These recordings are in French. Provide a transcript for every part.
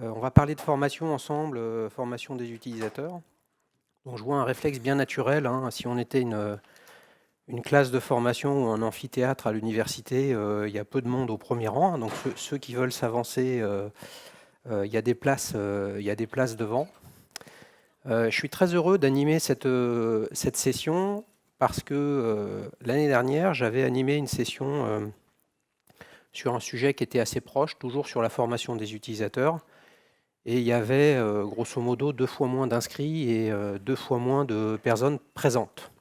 On va parler de formation ensemble, formation des utilisateurs. Donc je vois un réflexe bien naturel, hein. Si on était une classe de formation ou un amphithéâtre à l'université, il y a peu de monde au premier rang, hein. Donc ceux qui veulent s'avancer, il y a des places, il y a des places devant. Je suis très heureux d'animer cette session parce que l'année dernière, j'avais animé une session sur un sujet qui était assez proche, toujours sur la formation des utilisateurs. Et il y avait grosso modo 2 fois moins d'inscrits et 2 fois moins de personnes présentes.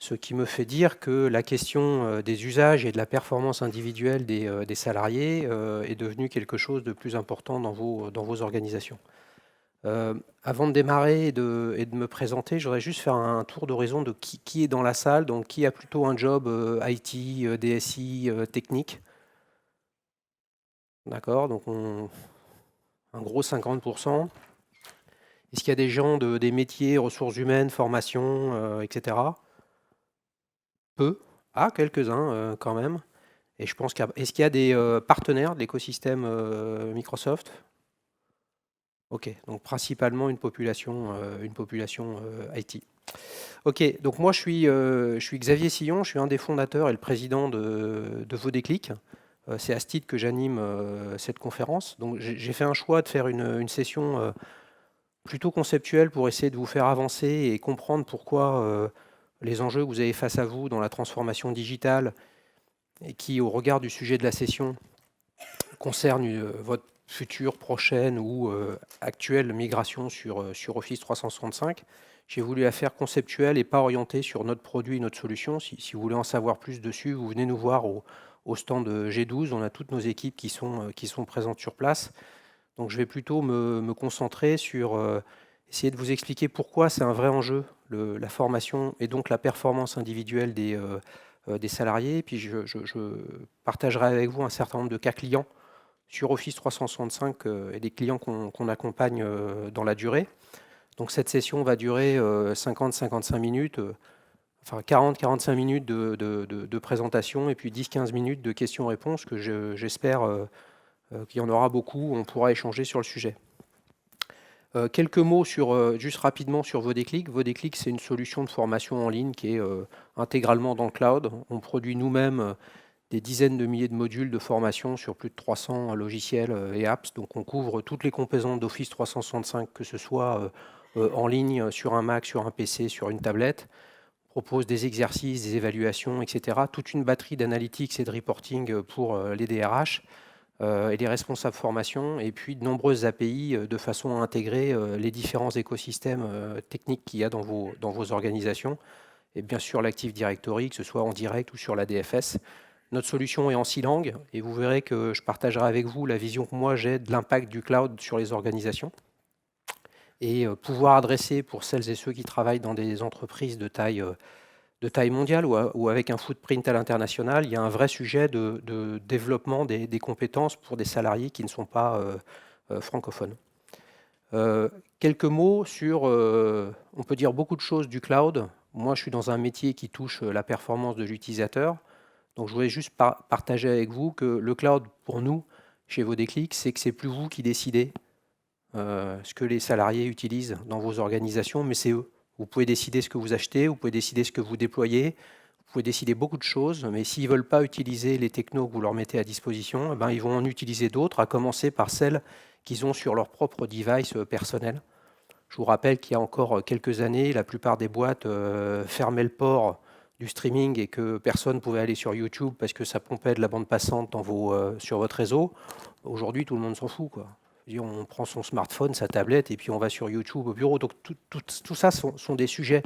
Ce qui me fait dire que la question des usages et de la performance individuelle des salariés est devenue quelque chose de plus important dans vos organisations. Avant de démarrer et de me présenter, je voudrais juste faire un tour d'horizon de qui est dans la salle, donc qui a plutôt un job IT, DSI, technique. D'accord, donc un gros 50%. Est-ce qu'il y a des gens des métiers, ressources humaines, formation, etc. Peu. Ah, quelques-uns quand même. Et je pense est-ce qu'il y a des partenaires de l'écosystème Microsoft? Ok, donc principalement une population IT. Ok, donc moi je suis Xavier Sillon, je suis un des fondateurs et le président de Vodéclic. C'est à ce titre que j'anime cette conférence. Donc j'ai fait un choix de faire une session plutôt conceptuel pour essayer de vous faire avancer et comprendre pourquoi les enjeux que vous avez face à vous dans la transformation digitale et qui, au regard du sujet de la session, concernent votre future, prochaine ou actuelle migration sur Office 365. J'ai voulu la faire conceptuelle et pas orientée sur notre produit, notre solution. Si vous voulez en savoir plus dessus, vous venez nous voir au stand G12. On a toutes nos équipes qui sont présentes sur place. Donc je vais plutôt me concentrer sur essayer de vous expliquer pourquoi c'est un vrai enjeu, la formation et donc la performance individuelle des salariés. Puis je partagerai avec vous un certain nombre de cas clients sur Office 365 et des clients qu'on accompagne dans la durée. Donc cette session va durer 50-55 minutes, enfin 40-45 minutes de présentation et puis 10-15 minutes de questions-réponses que j'espère qu'il y en aura beaucoup, on pourra échanger sur le sujet. Quelques mots juste rapidement sur Vodéclic. Vodéclic, c'est une solution de formation en ligne qui est intégralement dans le cloud. On produit nous-mêmes des dizaines de milliers de modules de formation sur plus de 300 logiciels et apps. Donc on couvre toutes les composantes d'Office 365, que ce soit en ligne, sur un Mac, sur un PC, sur une tablette. On propose des exercices, des évaluations, etc. Toute une batterie d'analytics et de reporting pour les DRH. Et les responsables formation, et puis de nombreuses API de façon à intégrer les différents écosystèmes techniques qu'il y a dans vos organisations, et bien sûr l'Active Directory, que ce soit en direct ou sur la DFS. Notre solution est en 6 langues, et vous verrez que je partagerai avec vous la vision que moi j'ai de l'impact du cloud sur les organisations, et pouvoir adresser pour celles et ceux qui travaillent dans des entreprises de taille mondiale ou avec un footprint à l'international, il y a un vrai sujet de développement des compétences pour des salariés qui ne sont pas francophones. Quelques mots sur, on peut dire beaucoup de choses du cloud. Moi, je suis dans un métier qui touche la performance de l'utilisateur. Donc, je voulais juste partager avec vous que le cloud, pour nous, chez Vodéclic, c'est que c'est plus vous qui décidez ce que les salariés utilisent dans vos organisations, mais c'est eux. Vous pouvez décider ce que vous achetez, vous pouvez décider ce que vous déployez, vous pouvez décider beaucoup de choses, mais s'ils ne veulent pas utiliser les technos que vous leur mettez à disposition, eh ben, ils vont en utiliser d'autres, à commencer par celles qu'ils ont sur leur propre device personnel. Je vous rappelle qu'il y a encore quelques années, la plupart des boîtes fermaient le port du streaming et que personne ne pouvait aller sur YouTube parce que ça pompait de la bande passante sur votre réseau. Aujourd'hui, tout le monde s'en fout, quoi. On prend son smartphone, sa tablette, et puis on va sur YouTube au bureau. Donc tout ça sont des sujets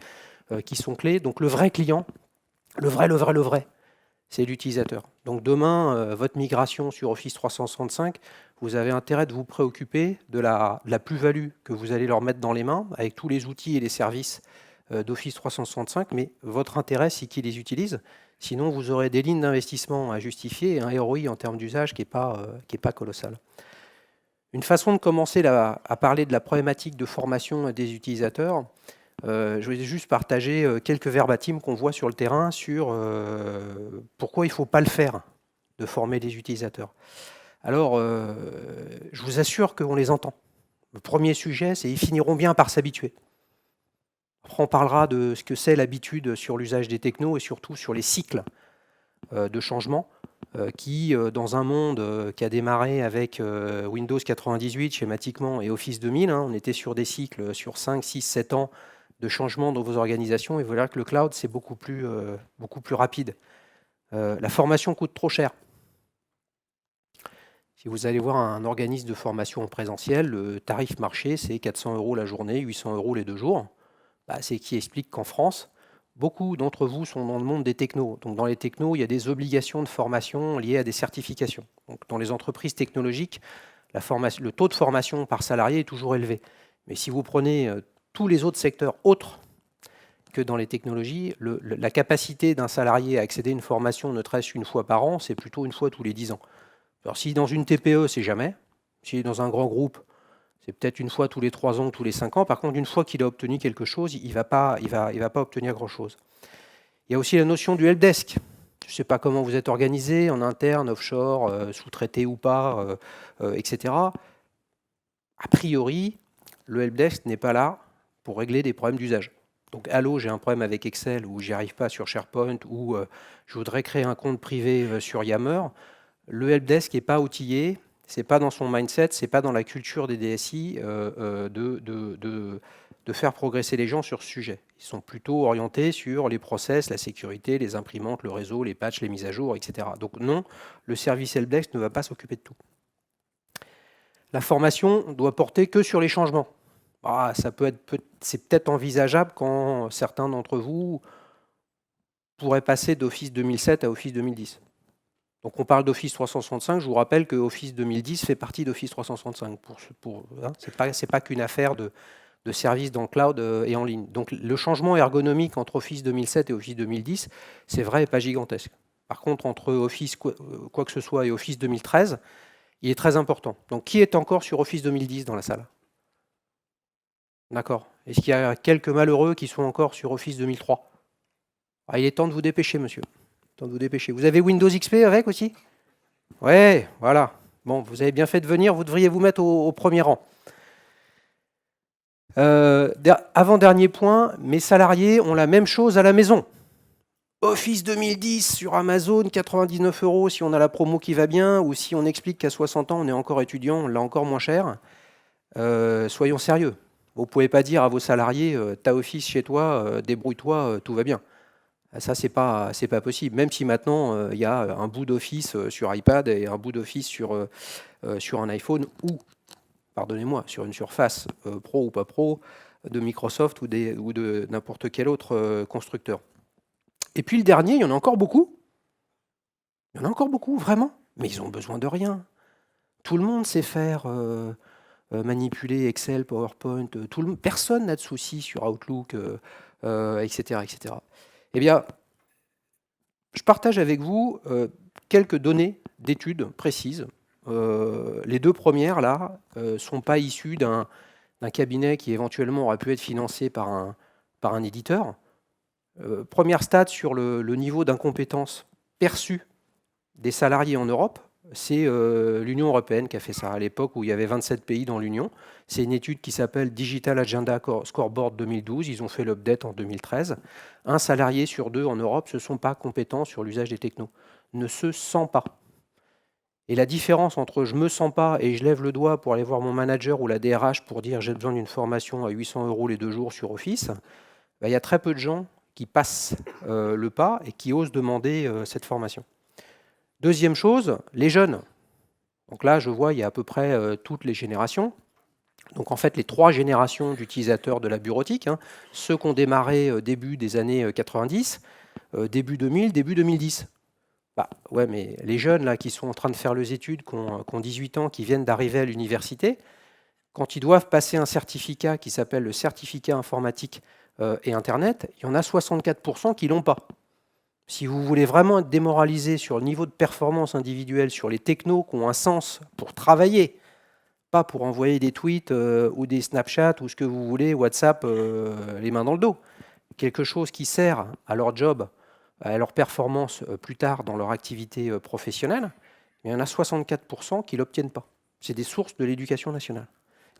qui sont clés. Donc le vrai client, le vrai, c'est l'utilisateur. Donc demain, votre migration sur Office 365, vous avez intérêt de vous préoccuper de la plus-value que vous allez leur mettre dans les mains, avec tous les outils et les services d'Office 365, mais votre intérêt, c'est qu'ils les utilisent. Sinon, vous aurez des lignes d'investissement à justifier et un ROI en termes d'usage qui n'est pas colossal. Une façon de commencer à parler de la problématique de formation des utilisateurs, je vais juste partager quelques verbatims qu'on voit sur le terrain sur pourquoi il ne faut pas le faire, de former des utilisateurs. Alors, je vous assure qu'on les entend. Le premier sujet, c'est ils finiront bien par s'habituer. Après, on parlera de ce que c'est l'habitude sur l'usage des technos et surtout sur les cycles de changement qui, dans un monde qui a démarré avec Windows 98 schématiquement et Office 2000, on était sur des cycles sur 5, 6, 7 ans de changement dans vos organisations, et voilà que le cloud, c'est beaucoup plus rapide. La formation coûte trop cher. Si vous allez voir un organisme de formation en présentiel, le tarif marché, c'est 400 € la journée, 800 € les 2 jours. C'est qui explique qu'en France, beaucoup d'entre vous sont dans le monde des technos. Donc dans les technos, il y a des obligations de formation liées à des certifications. Donc dans les entreprises technologiques, le taux de formation par salarié est toujours élevé. Mais si vous prenez tous les autres secteurs autres que dans les technologies, la capacité d'un salarié à accéder à une formation ne serait-ce une fois par an, c'est plutôt une fois tous les 10 ans. Alors si dans une TPE, c'est jamais. Si dans un grand groupe, c'est peut-être une fois tous les 3 ans, tous les 5 ans. Par contre, une fois qu'il a obtenu quelque chose, il va pas obtenir grand-chose. Il y a aussi la notion du helpdesk. Je ne sais pas comment vous êtes organisé, en interne, offshore, sous-traité ou pas, etc. A priori, le helpdesk n'est pas là pour régler des problèmes d'usage. Donc, allô, j'ai un problème avec Excel ou j'y arrive pas sur SharePoint ou je voudrais créer un compte privé sur Yammer. Le helpdesk n'est pas outillé, c'est pas dans son mindset, c'est pas dans la culture des DSI de faire progresser les gens sur ce sujet. Ils sont plutôt orientés sur les process, la sécurité, les imprimantes, le réseau, les patchs, les mises à jour, etc. Donc non, le service helpdesk ne va pas s'occuper de tout. La formation doit porter que sur les changements. C'est peut-être envisageable quand certains d'entre vous pourraient passer d'Office 2007 à Office 2010. Donc on parle d'Office 365, je vous rappelle que Office 2010 fait partie d'Office 365. C'est pas qu'une affaire de services dans le cloud et en ligne. Donc le changement ergonomique entre Office 2007 et Office 2010, c'est vrai et pas gigantesque. Par contre, entre Office quoi que ce soit et Office 2013, il est très important. Donc qui est encore sur Office 2010 dans la salle? D'accord. Est-ce qu'il y a quelques malheureux qui sont encore sur Office 2003? Il est temps de vous dépêcher, monsieur. De vous dépêcher. Vous avez Windows XP avec aussi? Ouais, voilà. Bon, vous avez bien fait de venir, vous devriez vous mettre au premier rang. Avant-dernier point, mes salariés ont la même chose à la maison. Office 2010 sur Amazon, 99 € si on a la promo qui va bien, ou si on explique qu'à 60 ans, on est encore étudiant, on l'a encore moins cher. Soyons sérieux. Vous ne pouvez pas dire à vos salariés, t'as Office chez toi, débrouille-toi, tout va bien. Ça, c'est pas possible. Même si maintenant, il y a un bout d'Office sur iPad et un bout d'Office sur un iPhone ou, pardonnez-moi, sur une surface pro ou pas pro de Microsoft ou de n'importe quel autre constructeur. Et puis le dernier, il y en a encore beaucoup. Il y en a encore beaucoup, vraiment. Mais ils ont besoin de rien. Tout le monde sait faire manipuler Excel, PowerPoint. Personne n'a de soucis sur Outlook, etc., etc. Eh bien, je partage avec vous quelques données d'études précises. Les deux premières, là, ne sont pas issues d'un cabinet qui éventuellement aurait pu être financé par un éditeur. Première stat sur le niveau d'incompétence perçu des salariés en Europe, c'est l'Union européenne qui a fait ça à l'époque où il y avait 27 pays dans l'Union. C'est une étude qui s'appelle Digital Agenda Scoreboard 2012. Ils ont fait l'update en 2013. Un salarié sur 2 en Europe ne sont pas compétents sur l'usage des technos. Ne se sent pas. Et la différence entre je me sens pas et je lève le doigt pour aller voir mon manager ou la DRH pour dire j'ai besoin d'une formation à 800 € les 2 jours sur Office, il y a très peu de gens qui passent le pas et qui osent demander cette formation. Deuxième chose, les jeunes. Donc là, je vois, il y a à peu près toutes les générations. Donc en fait, les 3 générations d'utilisateurs de la bureautique, ceux qui ont démarré début des années 90, début 2000, début 2010. Ouais, mais les jeunes là, qui sont en train de faire les études, qui ont 18 ans, qui viennent d'arriver à l'université, quand ils doivent passer un certificat qui s'appelle le certificat informatique et Internet, il y en a 64% qui ne l'ont pas. Si vous voulez vraiment être démoralisé sur le niveau de performance individuelle, sur les technos qui ont un sens pour travailler, pas pour envoyer des tweets ou des Snapchat ou ce que vous voulez, WhatsApp, les mains dans le dos. Quelque chose qui sert à leur job, à leur performance plus tard dans leur activité professionnelle, il y en a 64% qui ne l'obtiennent pas. C'est des sources de l'éducation nationale.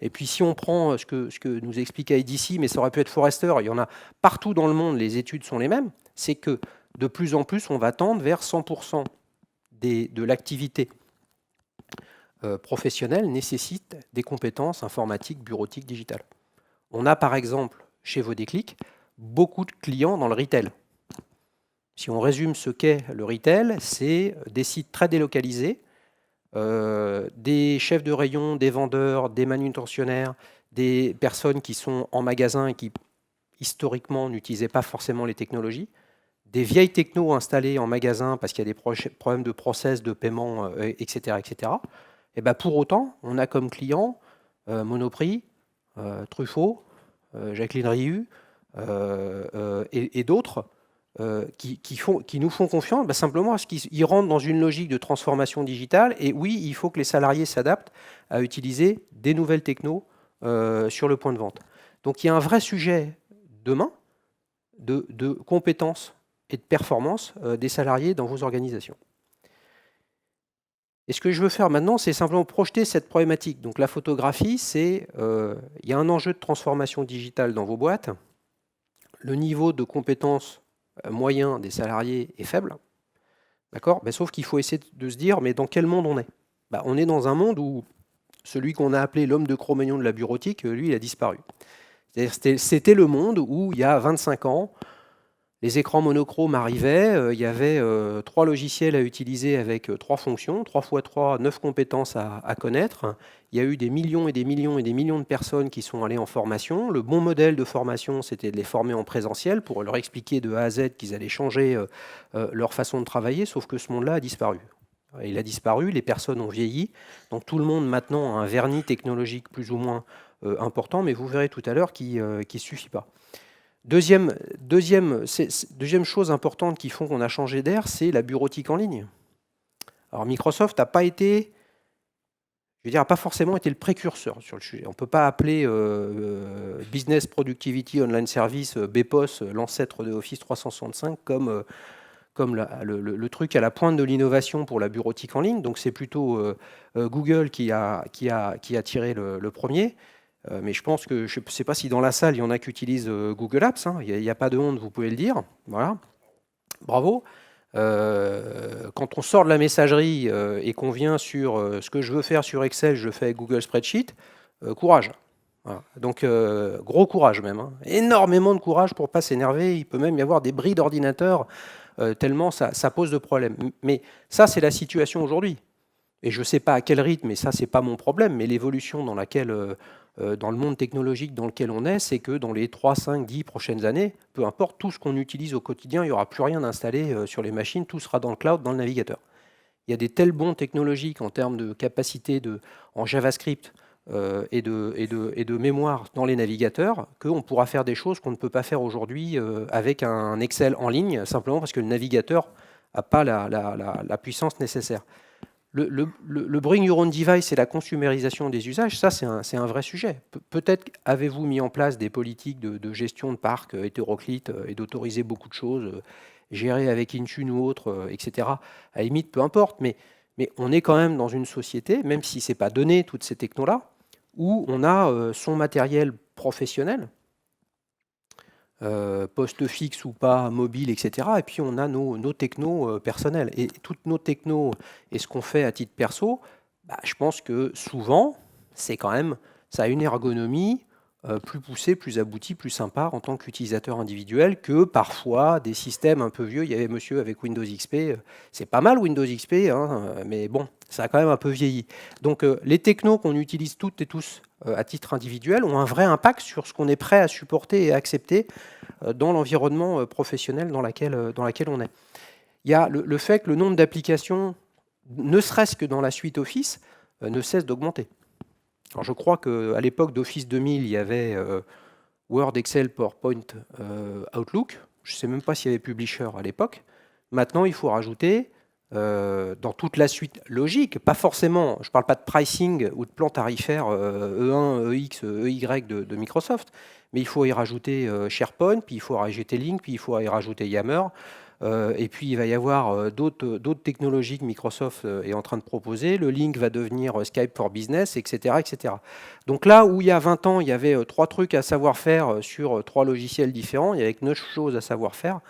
Et puis si on prend ce que nous explique IDC, mais ça aurait pu être Forrester, il y en a partout dans le monde, les études sont les mêmes, c'est que de plus en plus, on va tendre vers 100% de l'activité professionnelle nécessite des compétences informatiques, bureautiques, digitales. On a par exemple, chez Vodéclic, beaucoup de clients dans le retail. Si on résume ce qu'est le retail, c'est des sites très délocalisés, des chefs de rayon, des vendeurs, des manutentionnaires, des personnes qui sont en magasin et qui historiquement n'utilisaient pas forcément les technologies, des vieilles technos installées en magasin parce qu'il y a des problèmes de process, de paiement, etc., etc. Et ben pour autant, on a comme clients Monoprix, Truffaut, Jacqueline Rieu et d'autres qui nous font confiance simplement parce qu'ils rentrent dans une logique de transformation digitale. Et oui, il faut que les salariés s'adaptent à utiliser des nouvelles technos sur le point de vente. Donc il y a un vrai sujet demain de compétences et de performance des salariés dans vos organisations. Et ce que je veux faire maintenant, c'est simplement projeter cette problématique. Donc la photographie, c'est il y a un enjeu de transformation digitale dans vos boîtes. Le niveau de compétence moyen des salariés est faible. D'accord ? Sauf qu'il faut essayer de se dire, mais dans quel monde on est ? On est dans un monde où celui qu'on a appelé l'homme de Cro-Magnon de la bureautique, lui, il a disparu. C'était le monde où, il y a 25 ans, les écrans monochromes arrivaient, il y avait 3 logiciels à utiliser avec 3 fonctions, 3 x 3, 9 compétences à connaître. Il y a eu des millions et des millions et des millions de personnes qui sont allées en formation. Le bon modèle de formation, c'était de les former en présentiel pour leur expliquer de A à Z qu'ils allaient changer leur façon de travailler, sauf que ce monde-là a disparu. Il a disparu, les personnes ont vieilli, donc tout le monde maintenant a un vernis technologique plus ou moins important, mais vous verrez tout à l'heure qu'il ne suffit pas. Deuxième chose importante qui font qu'on a changé d'air, c'est la bureautique en ligne. Alors Microsoft n'a pas été, n'a pas forcément été le précurseur sur le sujet. On ne peut pas appeler Business Productivity Online Service, BPOS, l'ancêtre de Office 365, comme le truc à la pointe de l'innovation pour la bureautique en ligne. Donc c'est plutôt Google qui a tiré le premier. Mais je pense que, je ne sais pas si dans la salle, il y en a qui utilisent Google Apps. Il n'y a pas de honte, vous pouvez le dire. Voilà. Bravo. Quand on sort de la messagerie et qu'on vient sur ce que je veux faire sur Excel, je fais avec Google Spreadsheet, courage. Voilà. Donc, gros courage même. Énormément de courage pour ne pas s'énerver. Il peut même y avoir des bris d'ordinateur tellement ça pose de problèmes. Mais ça, c'est la situation aujourd'hui. Et je ne sais pas à quel rythme, et ça, ce n'est pas mon problème, mais l'évolution dans laquelle... dans le monde technologique dans lequel on est, c'est que dans les 3, 5, 10 prochaines années, peu importe tout ce qu'on utilise au quotidien, il n'y aura plus rien installé sur les machines, tout sera dans le cloud, dans le navigateur. Il y a des tels bons technologiques en termes de capacité en JavaScript et de mémoire dans les navigateurs qu'on pourra faire des choses qu'on ne peut pas faire aujourd'hui avec un Excel en ligne, simplement parce que le navigateur n'a pas la puissance nécessaire. Le Bring Your Own Device et la consumérisation des usages, ça c'est un vrai sujet. Peut-être avez-vous mis en place des politiques de gestion de parc hétéroclite et d'autoriser beaucoup de choses, gérer avec Intune ou autre, etc. À la limite, peu importe, mais on est quand même dans une société, même si ce n'est pas donné, toutes ces technos-là, où on a son matériel professionnel, poste fixe ou pas, mobile, etc. Et puis on a nos technos personnels. Et toutes nos technos et ce qu'on fait à titre perso, je pense que souvent, c'est quand même, ça a une ergonomie plus poussée, plus aboutie, plus sympa en tant qu'utilisateur individuel que parfois des systèmes un peu vieux. Il y avait monsieur avec Windows XP, c'est pas mal Windows XP, mais bon, ça a quand même un peu vieilli. Donc les technos qu'on utilise toutes et tous à titre individuel ont un vrai impact sur ce qu'on est prêt à supporter et à accepter dans l'environnement professionnel dans laquelle on est. Il y a le fait que le nombre d'applications, ne serait-ce que dans la suite Office, ne cesse d'augmenter. Alors je crois qu'à l'époque d'Office 2000, il y avait Word, Excel, PowerPoint, Outlook. Je ne sais même pas s'il y avait Publisher à l'époque. Maintenant, il faut rajouter dans toute la suite logique, pas forcément, je ne parle pas de pricing ou de plan tarifaire E1, EX, EY de Microsoft, mais il faut y rajouter SharePoint, puis il faut y rajouter Link, puis il faut y rajouter Yammer, Et puis il va y avoir d'autres technologies que Microsoft est en train de proposer. Le Link va devenir Skype for Business, etc., etc. Donc là où il y a 20 ans, il y avait 3 trucs à savoir faire sur 3 logiciels différents, il y avait 9 choses à savoir faire,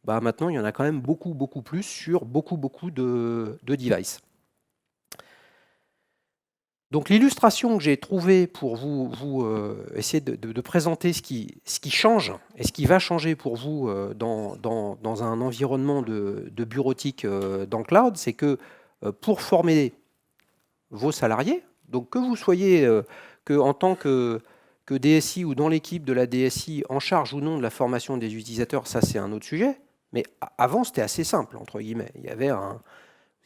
bah maintenant il y en a quand même beaucoup plus sur beaucoup de devices. Donc l'illustration que j'ai trouvée pour vous essayer de présenter ce qui change et ce qui va changer pour vous dans un environnement de bureautique dans le cloud, c'est que pour former vos salariés, donc que vous soyez en tant que DSI ou dans l'équipe de la DSI en charge ou non de la formation des utilisateurs, ça c'est un autre sujet, mais avant c'était assez simple, entre guillemets. Il y avait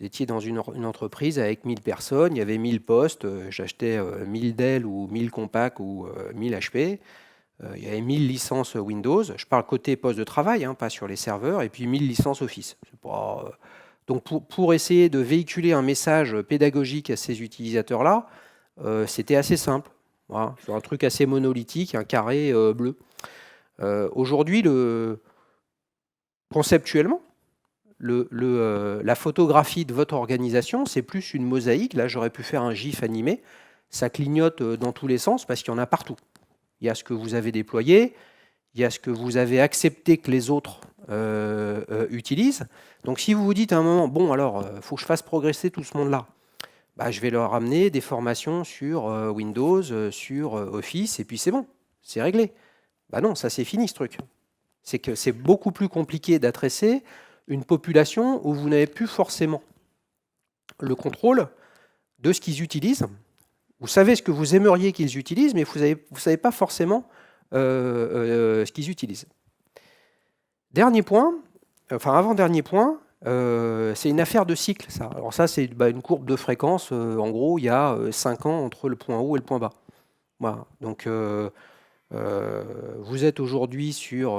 vous étiez dans une entreprise avec 1000 personnes, il y avait 1000 postes, j'achetais 1000 Dell ou 1000 Compaq ou 1000 HP, il y avait 1000 licences Windows, je parle côté poste de travail, hein, pas sur les serveurs, et puis 1000 licences Office. C'est pas, donc pour essayer de véhiculer un message pédagogique à ces utilisateurs-là, c'était assez simple. Voilà, c'est un truc assez monolithique, un carré bleu. Aujourd'hui, conceptuellement, la photographie de votre organisation, c'est plus une mosaïque. Là, j'aurais pu faire un GIF animé. Ça clignote dans tous les sens parce qu'il y en a partout. Il y a ce que vous avez déployé, il y a ce que vous avez accepté que les autres utilisent. Donc si vous vous dites à un moment, bon alors, il faut que je fasse progresser tout ce monde-là, bah, je vais leur amener des formations sur Windows, sur Office, et puis c'est bon, c'est réglé. Bah non, ça c'est fini ce truc. C'est que c'est beaucoup plus compliqué d'adresser une population où vous n'avez plus forcément le contrôle de ce qu'ils utilisent. Vous savez ce que vous aimeriez qu'ils utilisent, mais vous ne savez pas forcément ce qu'ils utilisent. Dernier point, enfin avant-dernier point, c'est une affaire de cycle, ça. Alors ça, c'est une courbe de fréquence. En gros, il y a 5 ans entre le point haut et le point bas. Voilà. Donc, vous êtes aujourd'hui sur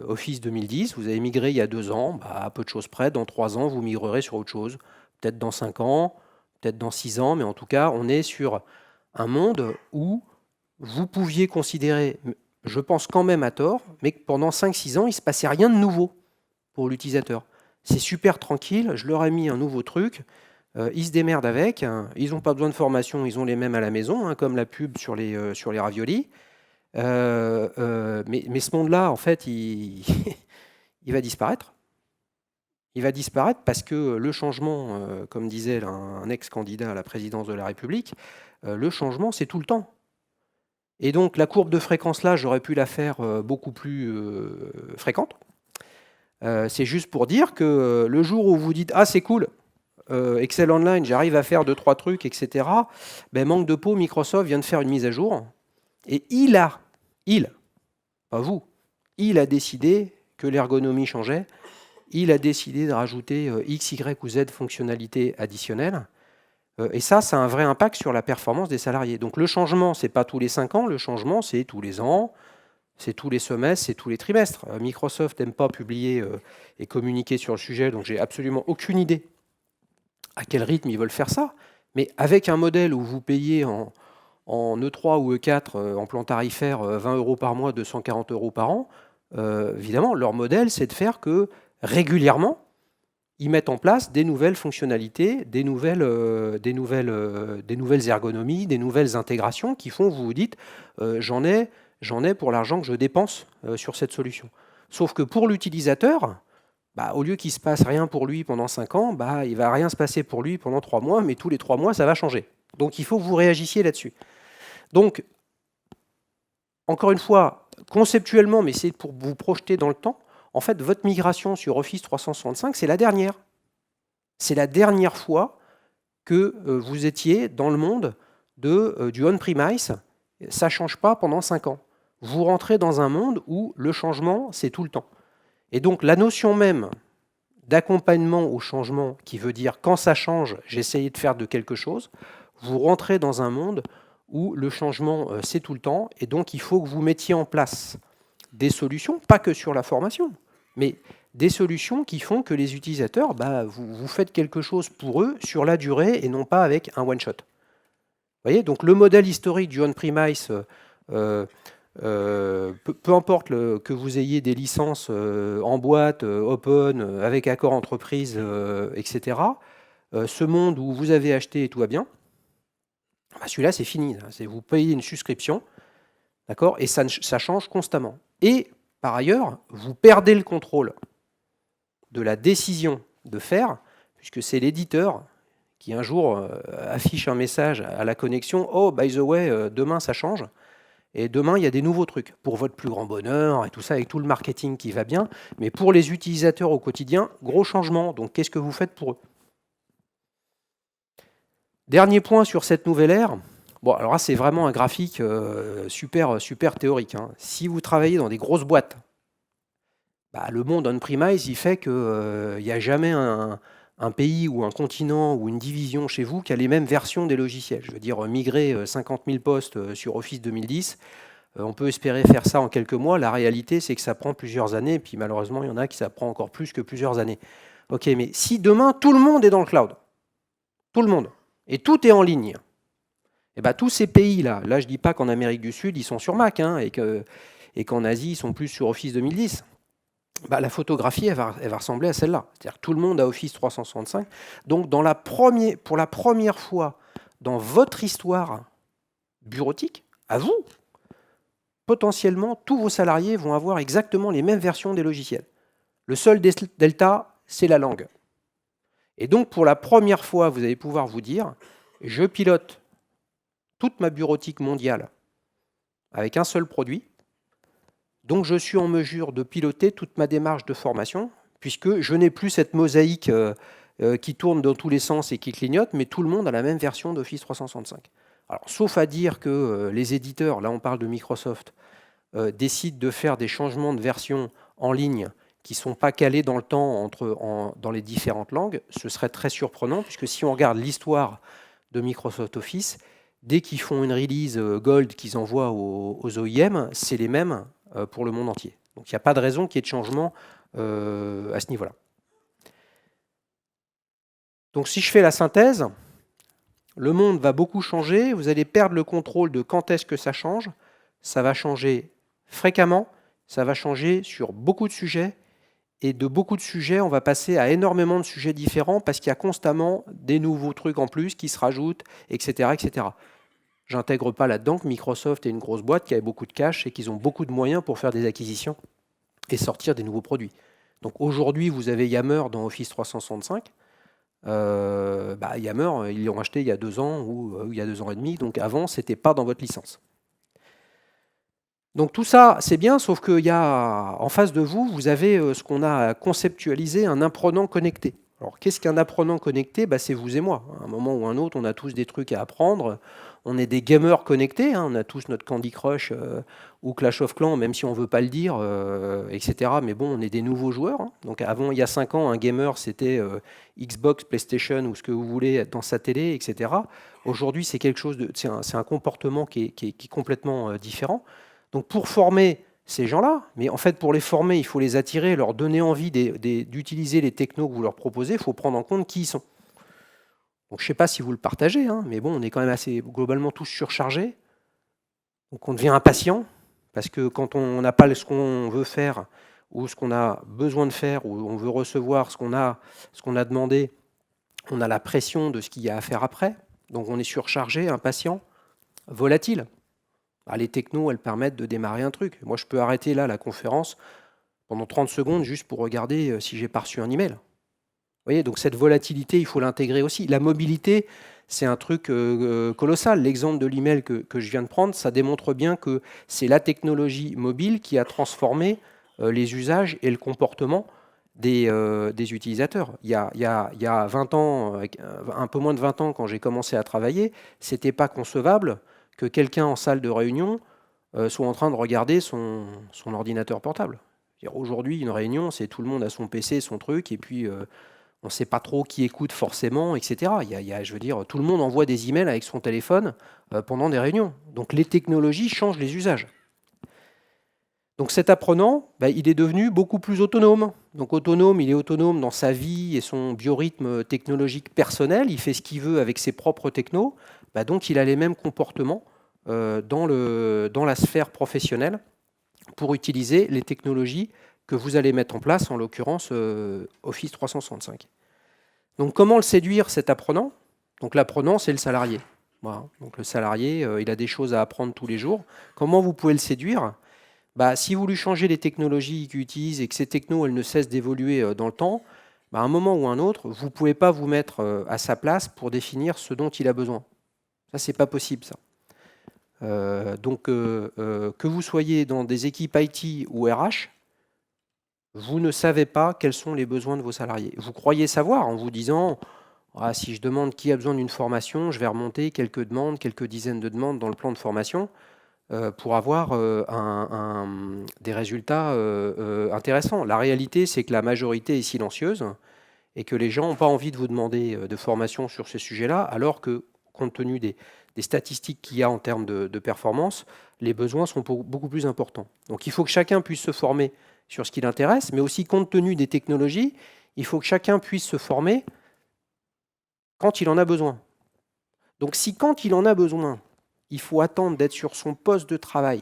Office 2010, vous avez migré il y a 2 ans, bah, à peu de choses près, dans 3 ans, vous migrerez sur autre chose. Peut-être dans 5 ans, peut-être dans 6 ans, mais en tout cas, on est sur un monde où vous pouviez considérer, je pense quand même à tort, mais que pendant 5-6 ans, il ne se passait rien de nouveau pour l'utilisateur. C'est super tranquille, je leur ai mis un nouveau truc, ils se démerdent avec, hein, ils n'ont pas besoin de formation, ils ont les mêmes à la maison, hein, comme la pub sur les raviolis. Mais ce monde-là, en fait, il va disparaître. Il va disparaître parce que le changement, comme disait un ex-candidat à la présidence de la République, le changement, c'est tout le temps. Et donc, la courbe de fréquence, là, j'aurais pu la faire beaucoup plus fréquente. C'est juste pour dire que le jour où vous dites « Ah, c'est cool, Excel Online, j'arrive à faire 2-3 trucs, etc. » Ben, manque de peau, Microsoft vient de faire une mise à jour. Et pas vous, il a décidé que l'ergonomie changeait, il a décidé de rajouter X, Y ou Z fonctionnalités additionnelles, et ça a un vrai impact sur la performance des salariés. Donc le changement, ce n'est pas tous les 5 ans, le changement, c'est tous les ans, c'est tous les semestres, c'est tous les trimestres. Microsoft n'aime pas publier et communiquer sur le sujet, donc j'ai absolument aucune idée à quel rythme ils veulent faire ça, mais avec un modèle où vous payez en E3 ou E4 en plan tarifaire 20 € par mois, 240 € par an, évidemment, leur modèle, c'est de faire que régulièrement, ils mettent en place des nouvelles fonctionnalités, des nouvelles ergonomies, des nouvelles intégrations qui font, vous vous dites, j'en ai pour l'argent que je dépense sur cette solution. Sauf que pour l'utilisateur, bah, au lieu qu'il ne se passe rien pour lui pendant 5 ans, bah, il ne va rien se passer pour lui pendant 3 mois, mais tous les 3 mois, ça va changer. Donc il faut que vous réagissiez là-dessus. Donc, encore une fois, conceptuellement, mais c'est pour vous projeter dans le temps, en fait, votre migration sur Office 365, c'est la dernière. C'est la dernière fois que vous étiez dans le monde du on-premise. Ça ne change pas pendant 5 ans. Vous rentrez dans un monde où le changement, c'est tout le temps. Et donc, la notion même d'accompagnement au changement, qui veut dire quand ça change, j'essaye de faire de quelque chose, vous rentrez dans un monde où le changement, c'est tout le temps, et donc il faut que vous mettiez en place des solutions, pas que sur la formation, mais des solutions qui font que les utilisateurs, bah, vous faites quelque chose pour eux sur la durée et non pas avec un one-shot. Vous voyez, donc le modèle historique du on-premise, peu importe que vous ayez des licences en boîte, open, avec accord entreprise, etc., ce monde où vous avez acheté et tout va bien, bah celui-là, c'est fini. Vous payez une souscription, d'accord, et ça change constamment. Et par ailleurs, vous perdez le contrôle de la décision de faire, puisque c'est l'éditeur qui un jour affiche un message à la connexion, « Oh, by the way, demain ça change ». Et demain, il y a des nouveaux trucs pour votre plus grand bonheur et tout ça, avec tout le marketing qui va bien. Mais pour les utilisateurs au quotidien, gros changement. Donc, qu'est-ce que vous faites pour eux? Dernier point sur cette nouvelle ère. Bon, alors là, c'est vraiment un graphique super théorique. Hein. Si vous travaillez dans des grosses boîtes, bah, le monde on-premise, il fait qu'il n'y a jamais un pays ou un continent ou une division chez vous qui a les mêmes versions des logiciels. Je veux dire, migrer 50 000 postes sur Office 2010, on peut espérer faire ça en quelques mois. La réalité, c'est que ça prend plusieurs années. Et puis malheureusement, il y en a qui ça prend encore plus que plusieurs années. Ok, mais si demain, tout le monde est dans le cloud, tout le monde, et tout est en ligne, et ben, tous ces pays-là, là je ne dis pas qu'en Amérique du Sud, ils sont sur Mac, hein, et qu'en Asie, ils sont plus sur Office 2010. Bah, la photographie, elle va ressembler à celle-là. C'est-à-dire que tout le monde a Office 365. Donc, pour la première fois dans votre histoire bureautique, à vous, potentiellement, tous vos salariés vont avoir exactement les mêmes versions des logiciels. Le seul delta, c'est la langue. Et donc, pour la première fois, vous allez pouvoir vous dire, je pilote toute ma bureautique mondiale avec un seul produit. Donc, je suis en mesure de piloter toute ma démarche de formation, puisque je n'ai plus cette mosaïque qui tourne dans tous les sens et qui clignote, mais tout le monde a la même version d'Office 365. Alors, sauf à dire que les éditeurs, là on parle de Microsoft, décident de faire des changements de version en ligne qui ne sont pas calés dans le temps dans les différentes langues, ce serait très surprenant, puisque si on regarde l'histoire de Microsoft Office, dès qu'ils font une release Gold qu'ils envoient aux OEM, c'est les mêmes pour le monde entier. Donc il n'y a pas de raison qu'il y ait de changement à ce niveau-là. Donc si je fais la synthèse, le monde va beaucoup changer, vous allez perdre le contrôle de quand est-ce que ça change, ça va changer fréquemment, ça va changer sur beaucoup de sujets, et de beaucoup de sujets, on va passer à énormément de sujets différents parce qu'il y a constamment des nouveaux trucs en plus qui se rajoutent, etc. etc. J'intègre pas là-dedans que Microsoft est une grosse boîte qui a beaucoup de cash et qu'ils ont beaucoup de moyens pour faire des acquisitions et sortir des nouveaux produits. Donc aujourd'hui, vous avez Yammer dans Office 365. Yammer, ils l'ont acheté il y a 2 ans ou il y a 2 ans et demi. Donc avant, ce n'était pas dans votre licence. Donc tout ça, c'est bien, sauf qu'il y a en face de vous, vous avez ce qu'on a conceptualisé, un apprenant connecté. Alors qu'est-ce qu'un apprenant connecté? C'est vous et moi. À un moment ou un autre, on a tous des trucs à apprendre. On est des gamers connectés, hein. On a tous notre Candy Crush ou Clash of Clans, même si on ne veut pas le dire, etc. Mais bon, on est des nouveaux joueurs. Hein. Donc avant, il y a 5 ans, un gamer, c'était Xbox, PlayStation ou ce que vous voulez dans sa télé, etc. Aujourd'hui, c'est quelque chose c'est un comportement qui est complètement différent. Donc pour former ces gens-là, mais en fait pour les former, il faut les attirer, leur donner envie d'utiliser les technos que vous leur proposez, il faut prendre en compte qui ils sont. Donc je ne sais pas si vous le partagez, hein, mais bon, on est quand même assez globalement tous surchargés. Donc on devient impatient, parce que quand on n'a pas ce qu'on veut faire, ou ce qu'on a besoin de faire, ou on veut recevoir ce qu'on a demandé, on a la pression de ce qu'il y a à faire après. Donc on est surchargé, impatient, volatile. Les technos, elles permettent de démarrer un truc. Moi, je peux arrêter là la conférence pendant 30 secondes juste pour regarder si j'ai pas reçu un email. Vous voyez, donc cette volatilité, il faut l'intégrer aussi. La mobilité, c'est un truc colossal. L'exemple de l'email que je viens de prendre, ça démontre bien que c'est la technologie mobile qui a transformé les usages et le comportement des utilisateurs. Il y a 20 ans, un peu moins de 20 ans, quand j'ai commencé à travailler, c'était pas concevable que quelqu'un en salle de réunion soit en train de regarder son ordinateur portable. Aujourd'hui, une réunion, c'est tout le monde a son PC, son truc, et puis on ne sait pas trop qui écoute forcément, etc. Je veux dire, tout le monde envoie des emails avec son téléphone pendant des réunions. Donc les technologies changent les usages. Donc cet apprenant, il est devenu beaucoup plus autonome. Donc autonome, il est autonome dans sa vie et son biorhythme technologique personnel. Il fait ce qu'il veut avec ses propres technos. Donc il a les mêmes comportements dans la sphère professionnelle pour utiliser les technologies que vous allez mettre en place, en l'occurrence Office 365. Donc comment le séduire, cet apprenant? Donc l'apprenant, c'est le salarié. Voilà. Donc le salarié, il a des choses à apprendre tous les jours. Comment vous pouvez le séduire? Si vous lui changez les technologies qu'il utilise et que ces technos, elles ne cessent d'évoluer dans le temps, à un moment ou un autre, vous ne pouvez pas vous mettre à sa place pour définir ce dont il a besoin. Ça, c'est pas possible, ça. Que vous soyez dans des équipes IT ou RH, vous ne savez pas quels sont les besoins de vos salariés. Vous croyez savoir en vous disant si je demande qui a besoin d'une formation, je vais remonter quelques demandes, quelques dizaines de demandes dans le plan de formation pour avoir des résultats intéressants. La réalité, c'est que la majorité est silencieuse et que les gens n'ont pas envie de vous demander de formation sur ces sujets-là, alors que, compte tenu des statistiques qu'il y a en termes de performance, les besoins sont beaucoup plus importants. Donc il faut que chacun puisse se former sur ce qui l'intéresse, mais aussi compte tenu des technologies, il faut que chacun puisse se former quand il en a besoin. Donc si quand il en a besoin, il faut attendre d'être sur son poste de travail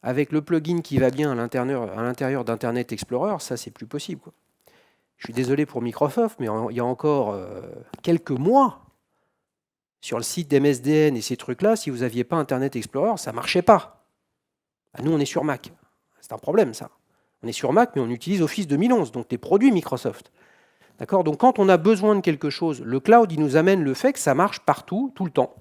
avec le plugin qui va bien à l'intérieur d'Internet Explorer, ça c'est plus possible, quoi. Je suis désolé pour Microsoft, mais il y a encore quelques mois, sur le site d'MSDN et ces trucs-là, si vous n'aviez pas Internet Explorer, ça ne marchait pas. Nous, on est sur Mac. C'est un problème, ça. On est sur Mac, mais on utilise Office 2011, donc des produits Microsoft. D'accord ? Donc, quand on a besoin de quelque chose, le cloud, il nous amène le fait que ça marche partout, tout le temps,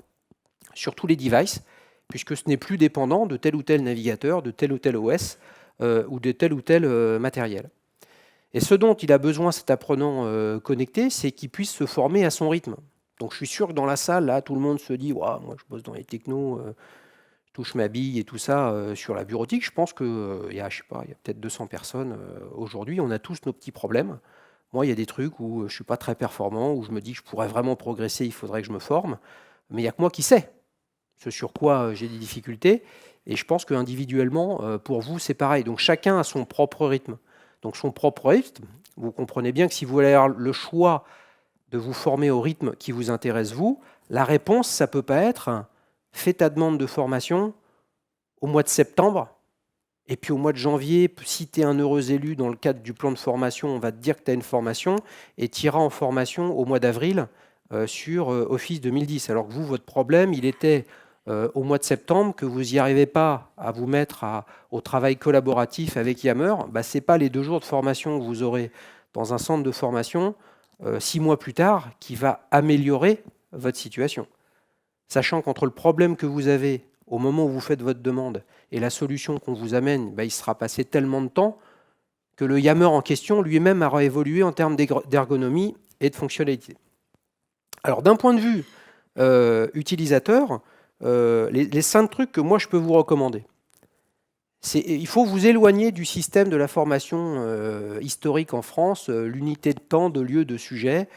sur tous les devices, puisque ce n'est plus dépendant de tel ou tel navigateur, de tel ou tel OS, ou de tel ou tel matériel. Et ce dont il a besoin, cet apprenant connecté, c'est qu'il puisse se former à son rythme. Donc je suis sûr que dans la salle, là, tout le monde se dit moi je bosse dans les technos, je touche ma bille et tout ça sur la bureautique. Je pense qu'il y a peut-être 200 personnes aujourd'hui. On a tous nos petits problèmes. Moi, il y a des trucs où je ne suis pas très performant, où je me dis que je pourrais vraiment progresser, il faudrait que je me forme. Mais il n'y a que moi qui sais ce sur quoi j'ai des difficultés. Et je pense qu'individuellement, pour vous, c'est pareil. Donc chacun a son propre rythme. Donc son propre rythme, vous comprenez bien que si vous voulez avoir le choix de vous former au rythme qui vous intéresse vous, la réponse, ça ne peut pas être fais ta demande de formation au mois de septembre, et puis au mois de janvier, si tu es un heureux élu dans le cadre du plan de formation, on va te dire que tu as une formation, et tu iras en formation au mois d'avril sur Office 2010. Alors que vous, votre problème, il était au mois de septembre, que vous n'y arrivez pas à vous mettre au travail collaboratif avec Yammer, ce n'est pas les 2 jours de formation que vous aurez dans un centre de formation 6 mois plus tard qui va améliorer votre situation. Sachant qu'entre le problème que vous avez au moment où vous faites votre demande et la solution qu'on vous amène, il sera passé tellement de temps que le Yammer en question lui-même aura évolué en termes d'ergonomie et de fonctionnalité. Alors d'un point de vue utilisateur, les 5 trucs que moi je peux vous recommander, il faut vous éloigner du système de la formation historique en France, l'unité de temps, de lieu, de sujet.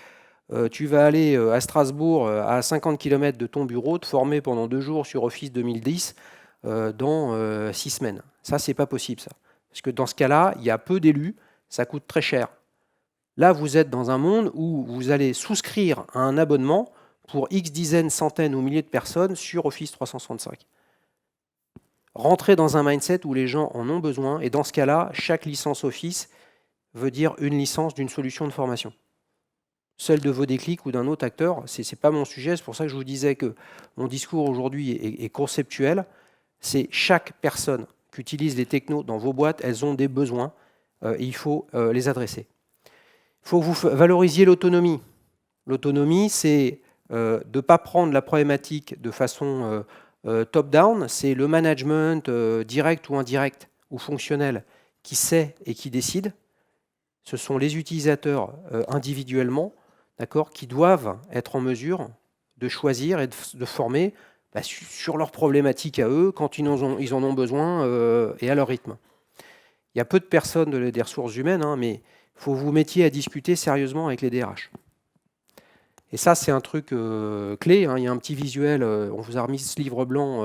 Tu vas aller à Strasbourg, à 50 km de ton bureau, te former pendant 2 jours sur Office 2010 dans 6 semaines. Ça, c'est pas possible, ça. Parce que dans ce cas-là, il y a peu d'élus, ça coûte très cher. Là, vous êtes dans un monde où vous allez souscrire à un abonnement pour X dizaines, centaines ou milliers de personnes sur Office 365. Rentrez dans un mindset où les gens en ont besoin, et dans ce cas-là, chaque licence Office veut dire une licence d'une solution de formation. Celle de Vodéclic ou d'un autre acteur, ce n'est pas mon sujet, c'est pour ça que je vous disais que mon discours aujourd'hui est conceptuel. C'est chaque personne qui utilise les technos dans vos boîtes, elles ont des besoins, et il faut les adresser. Il faut que vous valorisiez l'autonomie. L'autonomie, c'est de ne pas prendre la problématique de façon top-down, c'est le management direct ou indirect ou fonctionnel qui sait et qui décide. Ce sont les utilisateurs individuellement, d'accord, qui doivent être en mesure de choisir et de former sur leurs problématiques à eux, quand ils en ont besoin et à leur rythme. Il y a peu de personnes des ressources humaines, mais il faut que vous mettiez à discuter sérieusement avec les DRH. Et ça, c'est un truc clé. Il y a un petit visuel, on vous a remis ce livre blanc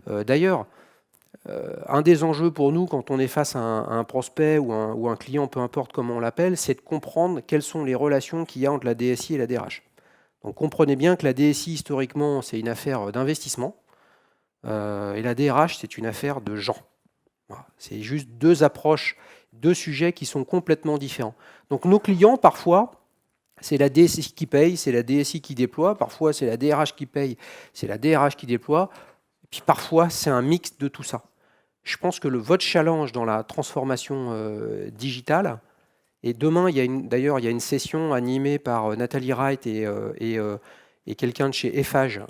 d'ailleurs. Un des enjeux pour nous, quand on est face à un prospect ou un client, peu importe comment on l'appelle, c'est de comprendre quelles sont les relations qu'il y a entre la DSI et la DRH. Donc comprenez bien que la DSI, historiquement, c'est une affaire d'investissement. Et la DRH, c'est une affaire de gens. Voilà. C'est juste deux approches, deux sujets qui sont complètement différents. Donc nos clients, parfois, c'est la DSI qui paye, c'est la DSI qui déploie, parfois c'est la DRH qui paye, c'est la DRH qui déploie, et puis parfois c'est un mix de tout ça. Je pense que votre challenge dans la transformation digitale, et demain, d'ailleurs, il y a une session animée par Nathalie Wright et quelqu'un de chez Eiffage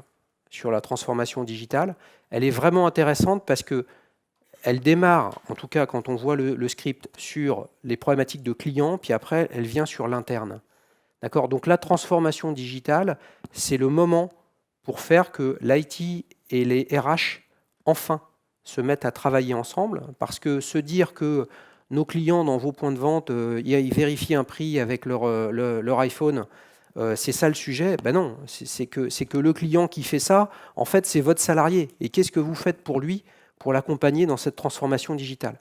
sur la transformation digitale. Elle est vraiment intéressante parce que elle démarre, en tout cas quand on voit le script, sur les problématiques de clients, puis après, elle vient sur l'interne. D'accord ? Donc la transformation digitale, c'est le moment pour faire que l'IT et les RH, enfin, se mettent à travailler ensemble, parce que se dire que nos clients dans vos points de vente, ils vérifient un prix avec leur iPhone, c'est ça le sujet. Ben non, c'est que le client qui fait ça, en fait, c'est votre salarié. Et qu'est-ce que vous faites pour lui, pour l'accompagner dans cette transformation digitale?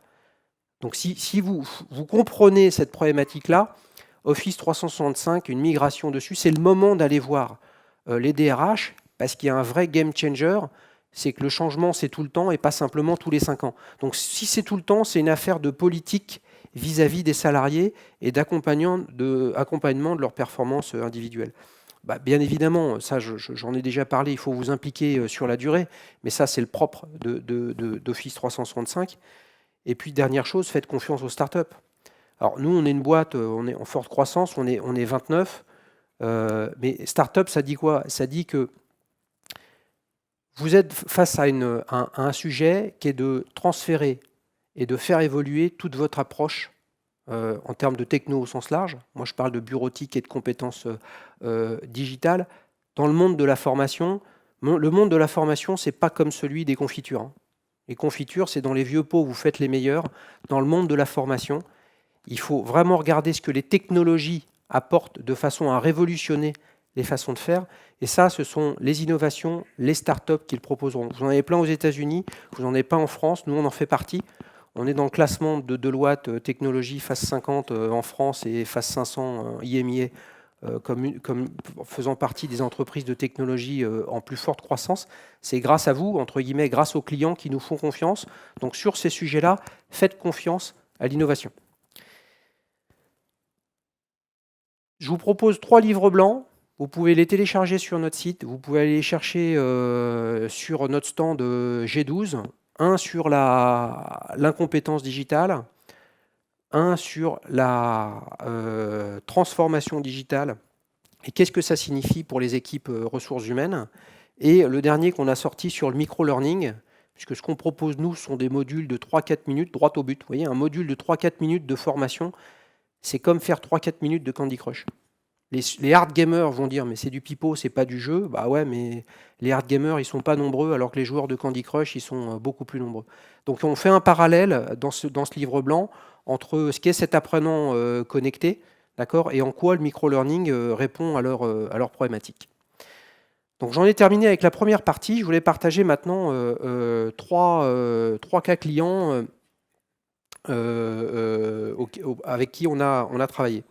Donc si vous comprenez cette problématique-là, Office 365, une migration dessus, c'est le moment d'aller voir les DRH, parce qu'il y a un vrai game changer, c'est que le changement, c'est tout le temps et pas simplement tous les 5 ans. Donc si c'est tout le temps, c'est une affaire de politique vis-à-vis des salariés et d'accompagnement de leur performance individuelle. Bah, bien évidemment, ça j'en ai déjà parlé, il faut vous impliquer sur la durée, mais ça c'est le propre d'Office 365. Et puis dernière chose, faites confiance aux startups. Alors nous, on est une boîte, on est en forte croissance, on est 29, mais startup, ça dit quoi? Ça dit que vous êtes face à un sujet qui est de transférer et de faire évoluer toute votre approche en termes de techno au sens large. Moi, je parle de bureautique et de compétences digitales. Dans le monde de la formation, le monde de la formation, c'est pas comme celui des confitures. Hein. Les confitures, c'est dans les vieux pots où vous faites les meilleurs. Dans le monde de la formation, il faut vraiment regarder ce que les technologies apportent de façon à révolutionner les façons de faire. Et ça, ce sont les innovations, les startups qu'ils proposeront. Vous en avez plein aux États-Unis, vous n'en avez pas en France. Nous, on en fait partie. On est dans le classement de Deloitte Technologie FAS 50 en France et FAS 500 IMIA comme faisant partie des entreprises de technologie en plus forte croissance. C'est grâce à vous, entre guillemets, grâce aux clients qui nous font confiance. Donc sur ces sujets-là, faites confiance à l'innovation. Je vous propose 3 livres blancs. Vous pouvez les télécharger sur notre site. Vous pouvez aller les chercher sur notre stand G12. Un sur l'incompétence digitale, un sur la transformation digitale et qu'est-ce que ça signifie pour les équipes ressources humaines. Et le dernier qu'on a sorti sur le micro-learning, puisque ce qu'on propose, nous, sont des modules de 3-4 minutes, droit au but. Vous voyez, un module de 3-4 minutes de formation, c'est comme faire 3-4 minutes de Candy Crush. Les hard gamers vont dire mais c'est du pipeau, c'est pas du jeu. Bah ouais, mais les hard gamers ils sont pas nombreux alors que les joueurs de Candy Crush ils sont beaucoup plus nombreux. Donc on fait un parallèle dans ce livre blanc entre ce qu'est cet apprenant connecté, d'accord, et en quoi le micro-learning répond à leur problématique. Donc j'en ai terminé avec la première partie. Je voulais partager maintenant 3 cas clients avec qui on a travaillé.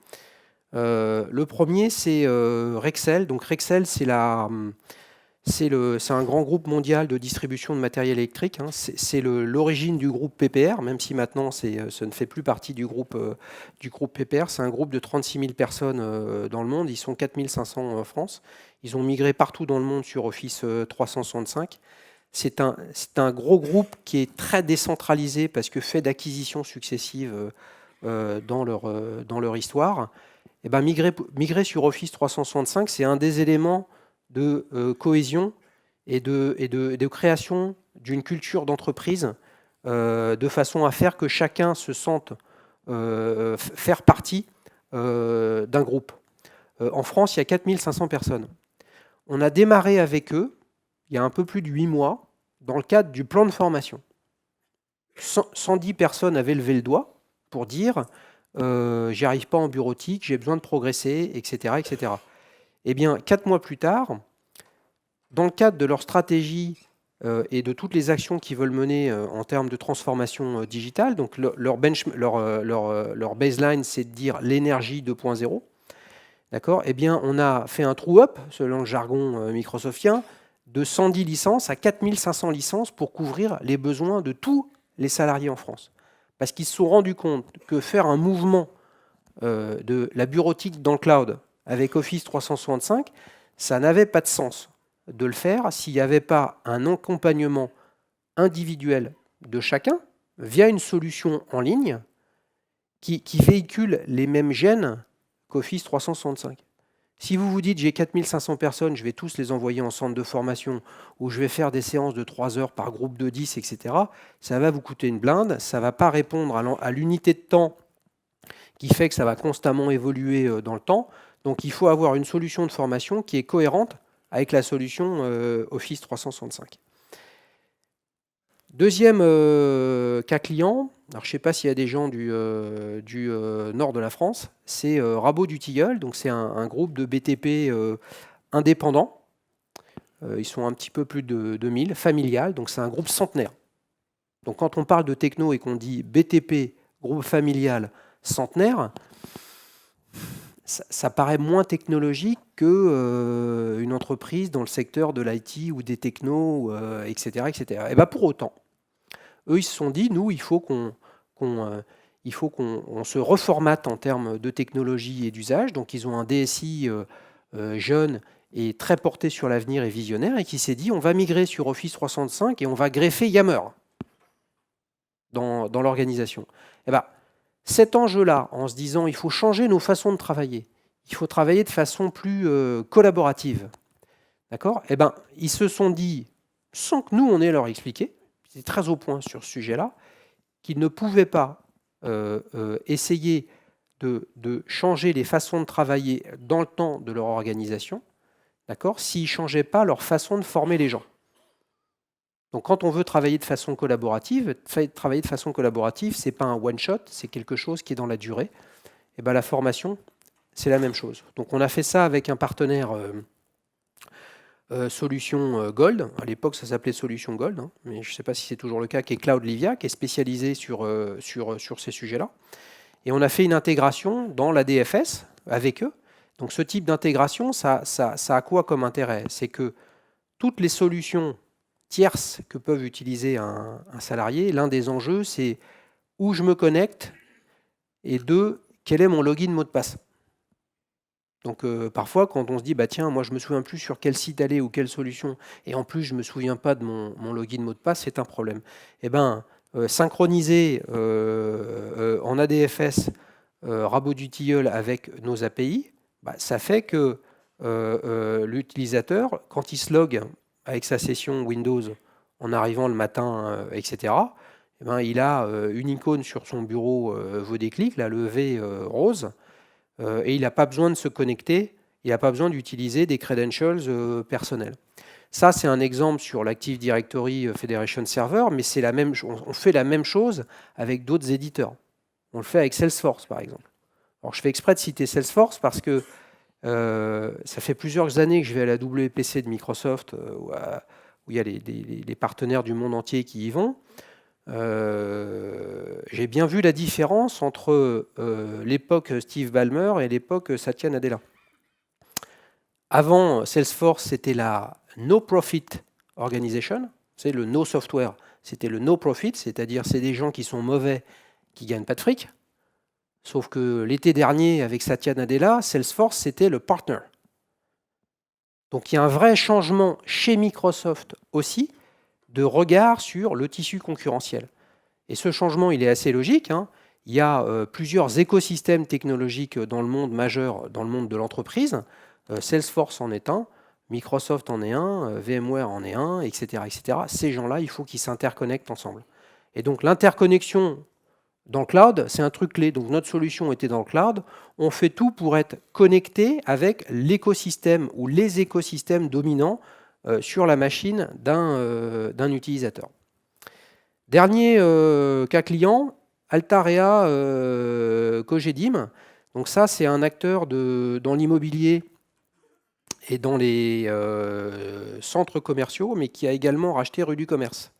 Le premier, c'est Rexel. Donc Rexel, c'est un grand groupe mondial de distribution de matériel électrique. Hein. C'est l'origine du groupe PPR, même si maintenant ça ne fait plus partie du groupe PPR. C'est un groupe de 36 000 personnes dans le monde. Ils sont 4 500 en France. Ils ont migré partout dans le monde sur Office 365. C'est un gros groupe qui est très décentralisé parce que fait d'acquisitions successives dans leur histoire. Et ben, migrer sur Office 365, c'est un des éléments de cohésion et de création d'une culture d'entreprise de façon à faire que chacun se sente faire partie d'un groupe. En France, il y a 4 500 personnes. On a démarré avec eux, il y a un peu plus de 8 mois, dans le cadre du plan de formation. 110 personnes avaient levé le doigt pour dire j'y arrive pas en bureautique, j'ai besoin de progresser, etc., etc. Eh bien, 4 mois plus tard, dans le cadre de leur stratégie et de toutes les actions qu'ils veulent mener en termes de transformation digitale, donc leur baseline, c'est de dire l'énergie 2.0, d'accord ? Eh bien, on a fait un true-up, selon le jargon microsoftien, de 110 licences à 4500 licences pour couvrir les besoins de tous les salariés en France. Parce qu'ils se sont rendus compte que faire un mouvement de la bureautique dans le cloud avec Office 365, ça n'avait pas de sens de le faire s'il n'y avait pas un accompagnement individuel de chacun via une solution en ligne qui véhicule les mêmes gènes qu'Office 365. Si vous vous dites j'ai 4500 personnes, je vais tous les envoyer en centre de formation ou je vais faire des séances de 3 heures par groupe de 10, etc., ça va vous coûter une blinde, ça ne va pas répondre à l'unité de temps qui fait que ça va constamment évoluer dans le temps. Donc il faut avoir une solution de formation qui est cohérente avec la solution Office 365. Deuxième cas client, alors je ne sais pas s'il y a des gens du nord de la France, c'est Rabot du Tilleul, donc c'est un groupe de BTP indépendants. Ils sont un petit peu plus de 2000, familial, donc c'est un groupe centenaire. Donc quand on parle de techno et qu'on dit BTP, groupe familial, centenaire, ça paraît moins technologique qu'une entreprise dans le secteur de l'IT ou des technos, etc., etc. Et bien pour autant, eux, ils se sont dit, nous, il faut qu'on se reformate en termes de technologie et d'usage. Donc, ils ont un DSI jeune et très porté sur l'avenir et visionnaire, et qui s'est dit, on va migrer sur Office 365 et on va greffer Yammer dans l'organisation. Et ben, cet enjeu-là, en se disant, il faut changer nos façons de travailler, il faut travailler de façon plus collaborative, d'accord ? Et ben, ils se sont dit, sans que nous, on ait leur expliqué, c'est très au point sur ce sujet-là, qu'ils ne pouvaient pas essayer de changer les façons de travailler dans le temps de leur organisation, d'accord, s'ils ne changeaient pas leur façon de former les gens. Donc quand on veut travailler de façon collaborative, ce n'est pas un one-shot, c'est quelque chose qui est dans la durée. Et ben, la formation, c'est la même chose. Donc on a fait ça avec un partenaire Solution Gold, à l'époque ça s'appelait Solution Gold, hein, mais je ne sais pas si c'est toujours le cas, qui est Cloud Livia, qui est spécialisé sur ces sujets-là. Et on a fait une intégration dans la DFS avec eux. Donc ce type d'intégration, ça a quoi comme intérêt? C'est que toutes les solutions tierces que peuvent utiliser un salarié, l'un des enjeux, c'est où je me connecte et deux, quel est mon login mot de passe. Donc parfois, quand on se dit, bah tiens, moi je me souviens plus sur quel site aller ou quelle solution, et en plus je me souviens pas de mon login mot de passe, c'est un problème. Eh ben, synchroniser en ADFS Rabot du Tilleul avec nos API, bah, ça fait que l'utilisateur, quand il se log avec sa session Windows en arrivant le matin, etc., eh ben, il a une icône sur son bureau vaut des clics, là, le V rose, et il n'a pas besoin de se connecter, il n'a pas besoin d'utiliser des credentials personnels. Ça, c'est un exemple sur l'Active Directory Federation Server, mais c'est on fait la même chose avec d'autres éditeurs. On le fait avec Salesforce, par exemple. Alors, je fais exprès de citer Salesforce parce que ça fait plusieurs années que je vais à la WPC de Microsoft, où il y a les partenaires du monde entier qui y vont. J'ai bien vu la différence entre l'époque Steve Ballmer et l'époque Satya Nadella. Avant, Salesforce, c'était la no-profit organization, c'est le no software, c'était le no-profit, c'est-à-dire c'est des gens qui sont mauvais, qui ne gagnent pas de fric. Sauf que l'été dernier, avec Satya Nadella, Salesforce, c'était le partner. Donc il y a un vrai changement chez Microsoft aussi de regard sur le tissu concurrentiel. Et ce changement, il est assez logique, hein. Il y a plusieurs écosystèmes technologiques dans le monde majeur, dans le monde de l'entreprise. Salesforce en est un, Microsoft en est un, VMware en est un, etc., etc. Ces gens-là, il faut qu'ils s'interconnectent ensemble. Et donc l'interconnexion dans le cloud, c'est un truc clé. Donc notre solution était dans le cloud. On fait tout pour être connecté avec l'écosystème ou les écosystèmes dominants sur la machine d'un utilisateur. Dernier cas client, Altarea Cogedim. Donc ça, c'est un acteur dans l'immobilier et dans les centres commerciaux, mais qui a également racheté Rue du Commerce.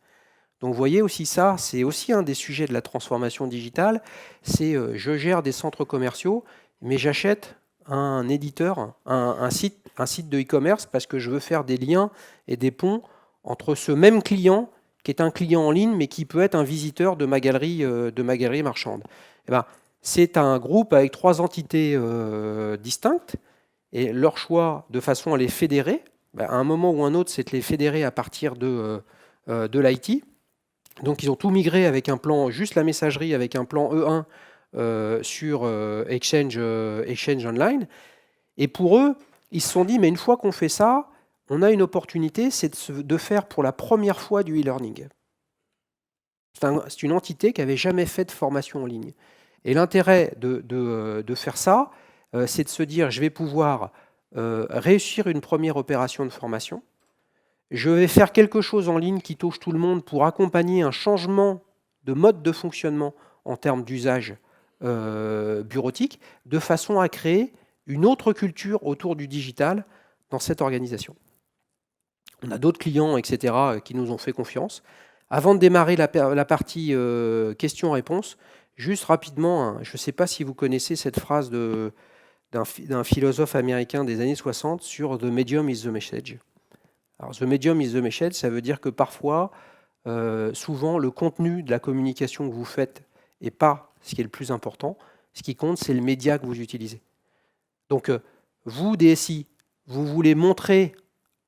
Donc vous voyez aussi ça, c'est aussi un des sujets de la transformation digitale, c'est je gère des centres commerciaux, mais j'achète un éditeur, un site de e-commerce parce que je veux faire des liens et des ponts entre ce même client qui est un client en ligne mais qui peut être un visiteur de ma galerie marchande. Eh ben, c'est un groupe avec 3 entités distinctes et leur choix de façon à les fédérer, à un moment ou un autre, c'est de les fédérer à partir de l'IT. Donc ils ont tout migré avec un plan, juste la messagerie, avec un plan E1 sur Exchange Online. Et pour eux, ils se sont dit, mais une fois qu'on fait ça, on a une opportunité, c'est de faire pour la première fois du e-learning. C'est une entité qui n'avait jamais fait de formation en ligne. Et l'intérêt de faire ça, c'est de se dire, je vais pouvoir réussir une première opération de formation. Je vais faire quelque chose en ligne qui touche tout le monde pour accompagner un changement de mode de fonctionnement en termes d'usage bureautique, de façon à créer une autre culture autour du digital dans cette organisation. On a d'autres clients, etc., qui nous ont fait confiance. Avant de démarrer la partie questions-réponses, juste rapidement, je ne sais pas si vous connaissez cette phrase d'un philosophe américain des années 60 sur « The medium is the message ». Alors, the medium is the message, ça veut dire que parfois, souvent, le contenu de la communication que vous faites n'est pas ce qui est le plus important. Ce qui compte, c'est le média que vous utilisez. Donc, vous, DSI, vous voulez montrer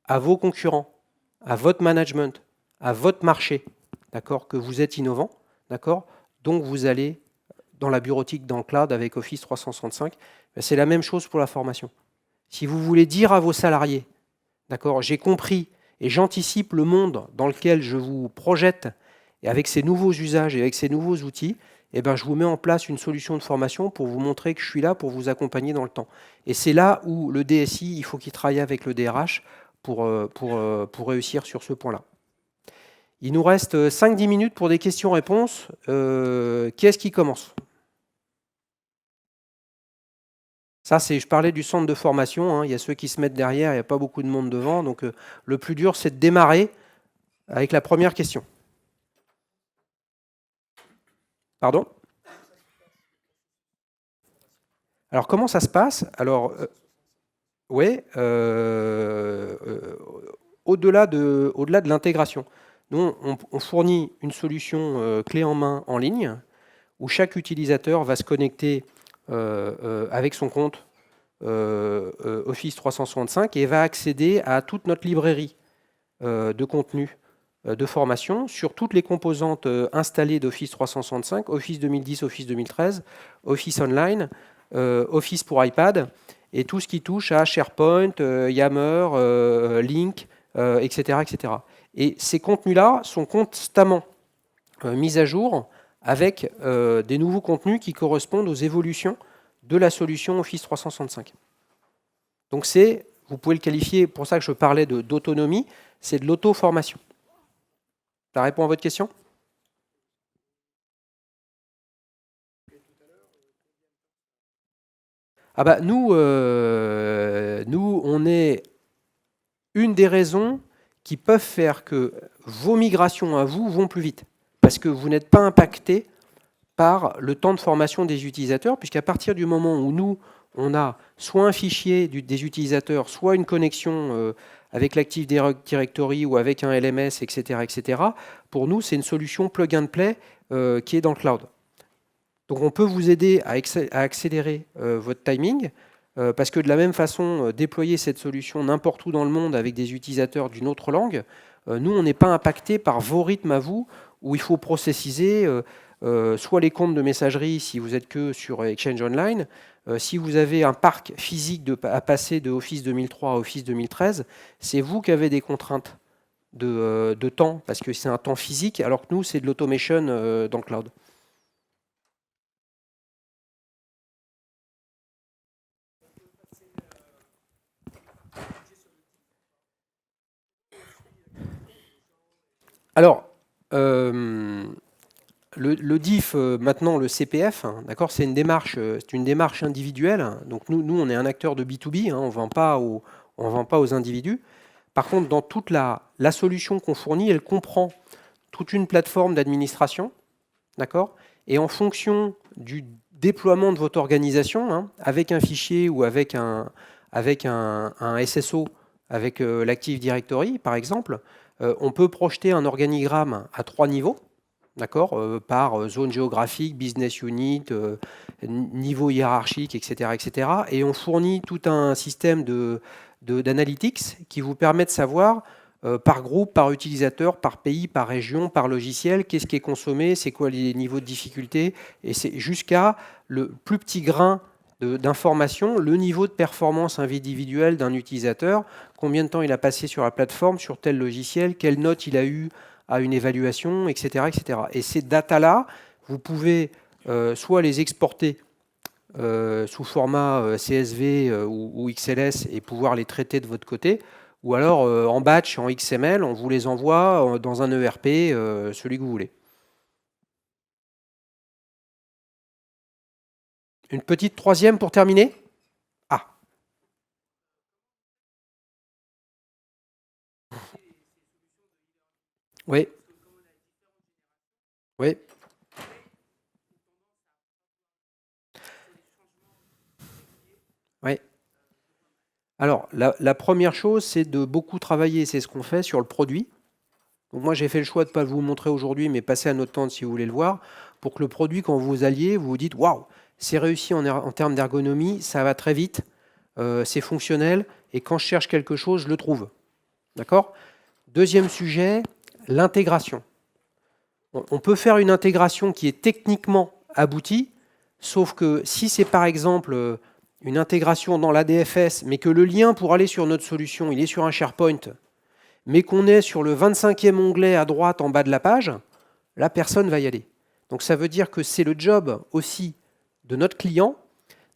à vos concurrents, à votre management, à votre marché, d'accord, que vous êtes innovant, d'accord. Donc, vous allez dans la bureautique, dans le cloud avec Office 365. C'est la même chose pour la formation. Si vous voulez dire à vos salariés, d'accord, j'ai compris et j'anticipe le monde dans lequel je vous projette et avec ces nouveaux usages et avec ces nouveaux outils, eh ben, je vous mets en place une solution de formation pour vous montrer que je suis là pour vous accompagner dans le temps. Et c'est là où le DSI, il faut qu'il travaille avec le DRH pour réussir sur ce point-là. Il nous reste 5-10 minutes pour des questions-réponses. Qui est-ce qui commence ? Ça, je parlais du centre de formation, hein. Il y a ceux qui se mettent derrière, il n'y a pas beaucoup de monde devant. Donc, le plus dur, c'est de démarrer avec la première question. Pardon ? Alors, comment ça se passe ? Alors, oui, au-delà de l'intégration, nous, on fournit une solution clé en main en ligne où chaque utilisateur va se connecter avec son compte Office 365 et va accéder à toute notre librairie de contenu de formation sur toutes les composantes installées d'Office 365, Office 2010, Office 2013, Office Online, Office pour iPad, et tout ce qui touche à SharePoint, Yammer, Lync, etc., etc. Et ces contenus-là sont constamment mis à jour avec des nouveaux contenus qui correspondent aux évolutions de la solution Office 365. Donc vous pouvez le qualifier, pour ça que je parlais d'autonomie, c'est de l'auto-formation. Ça répond à votre question ? Ah bah nous, on est une des raisons qui peuvent faire que vos migrations à vous vont plus vite. Parce que vous n'êtes pas impacté par le temps de formation des utilisateurs, puisqu'à partir du moment où nous, on a soit un fichier des utilisateurs, soit une connexion avec l'Active Directory ou avec un LMS, etc., etc., pour nous, c'est une solution plug and play qui est dans le cloud. Donc on peut vous aider à accélérer votre timing, parce que de la même façon, déployer cette solution n'importe où dans le monde avec des utilisateurs d'une autre langue, nous, on n'est pas impacté par vos rythmes à vous, où il faut processiser soit les comptes de messagerie si vous êtes que sur Exchange Online, si vous avez un parc physique à passer de Office 2003 à Office 2013, c'est vous qui avez des contraintes de temps, parce que c'est un temps physique, alors que nous, c'est de l'automation dans le cloud. Alors, le DIF, maintenant le CPF, hein, d'accord, c'est une démarche individuelle. Donc nous, on est un acteur de B2B, hein, on ne vend pas aux individus. Par contre, dans toute la solution qu'on fournit, elle comprend toute une plateforme d'administration, d'accord. Et en fonction déploiement de votre organisation, hein, avec un fichier ou avec un SSO, avec l'Active Directory, par exemple, on peut projeter un organigramme à 3 niveaux, d'accord, par zone géographique, business unit, niveau hiérarchique, etc., etc. Et on fournit tout un système d'analytics qui vous permet de savoir par groupe, par utilisateur, par pays, par région, par logiciel, qu'est-ce qui est consommé, c'est quoi les niveaux de difficulté, et c'est jusqu'à le plus petit grain d'information, le niveau de performance individuelle d'un utilisateur, combien de temps il a passé sur la plateforme, sur tel logiciel, quelle note il a eu à une évaluation, etc. etc. Et ces datas-là, vous pouvez soit les exporter sous format CSV ou XLS et pouvoir les traiter de votre côté, ou alors en batch, en XML, on vous les envoie dans un ERP, celui que vous voulez. Une petite troisième pour terminer? Ah. Oui. Oui. Oui. Alors, la première chose, c'est de beaucoup travailler, c'est ce qu'on fait sur le produit. Donc moi, j'ai fait le choix de ne pas vous le montrer aujourd'hui, mais passer à notre temps si vous voulez le voir, pour que le produit, quand vous alliez, vous vous dites « Waouh, c'est réussi en termes d'ergonomie, ça va très vite, c'est fonctionnel, et quand je cherche quelque chose, je le trouve. » D'accord? Deuxième sujet, l'intégration. On peut faire une intégration qui est techniquement aboutie, sauf que si c'est par exemple une intégration dans l'ADFS, mais que le lien pour aller sur notre solution, il est sur un SharePoint, mais qu'on est sur le 25e onglet à droite en bas de la page, la personne va y aller. Donc ça veut dire que c'est le job aussi de notre client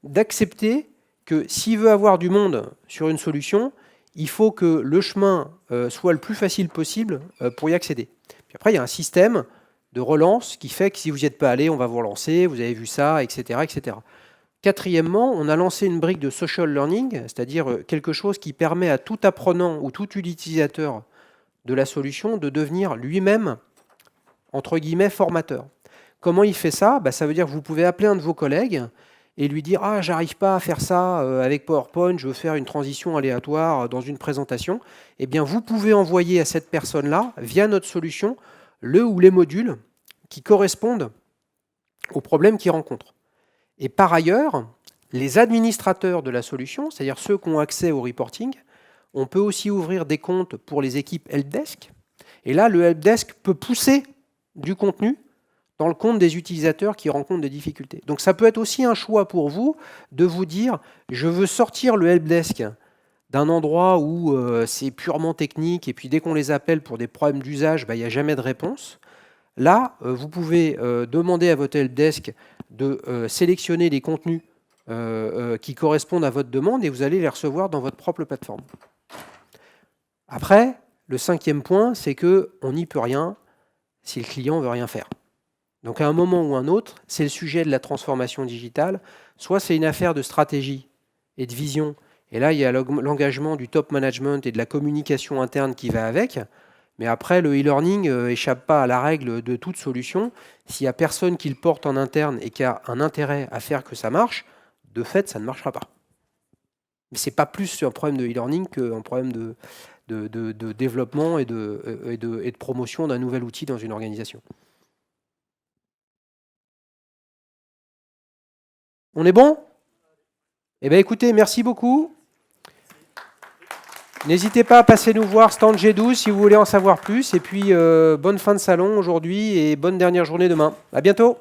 d'accepter que s'il veut avoir du monde sur une solution, il faut que le chemin soit le plus facile possible pour y accéder. Puis après, il y a un système de relance qui fait que si vous n'y êtes pas allé, on va vous relancer, vous avez vu ça, etc., etc. Quatrièmement, on a lancé une brique de social learning, c'est-à-dire quelque chose qui permet à tout apprenant ou tout utilisateur de la solution de devenir lui-même, entre guillemets, formateur. Comment il fait ça? Ça veut dire que vous pouvez appeler un de vos collègues et lui dire « Ah, j'arrive pas à faire ça avec PowerPoint, je veux faire une transition aléatoire dans une présentation. » Eh bien, vous pouvez envoyer à cette personne-là, via notre solution, le ou les modules qui correspondent aux problèmes qu'il rencontre. Et par ailleurs, les administrateurs de la solution, c'est-à-dire ceux qui ont accès au reporting, on peut aussi ouvrir des comptes pour les équipes helpdesk. Et là, le helpdesk peut pousser du contenu dans le compte des utilisateurs qui rencontrent des difficultés. Donc ça peut être aussi un choix pour vous de vous dire « je veux sortir le helpdesk d'un endroit où c'est purement technique et puis dès qu'on les appelle pour des problèmes d'usage, il n'y a jamais de réponse ». Là, vous pouvez demander à votre helpdesk de sélectionner les contenus qui correspondent à votre demande et vous allez les recevoir dans votre propre plateforme. Après, le cinquième point, c'est qu'on n'y peut rien si le client ne veut rien faire. Donc à un moment ou un autre, c'est le sujet de la transformation digitale. Soit c'est une affaire de stratégie et de vision, et là il y a l'engagement du top management et de la communication interne qui va avec. Mais après, le e-learning échappe pas à la règle de toute solution. S'il n'y a personne qui le porte en interne et qui a un intérêt à faire que ça marche, de fait, ça ne marchera pas. Mais ce n'est pas plus un problème de e-learning qu'un problème de développement et de promotion d'un nouvel outil dans une organisation. On est bon? Eh bien écoutez, merci beaucoup. N'hésitez pas à passer nous voir, stand G12, si vous voulez en savoir plus. Et puis, bonne fin de salon aujourd'hui et bonne dernière journée demain. À bientôt.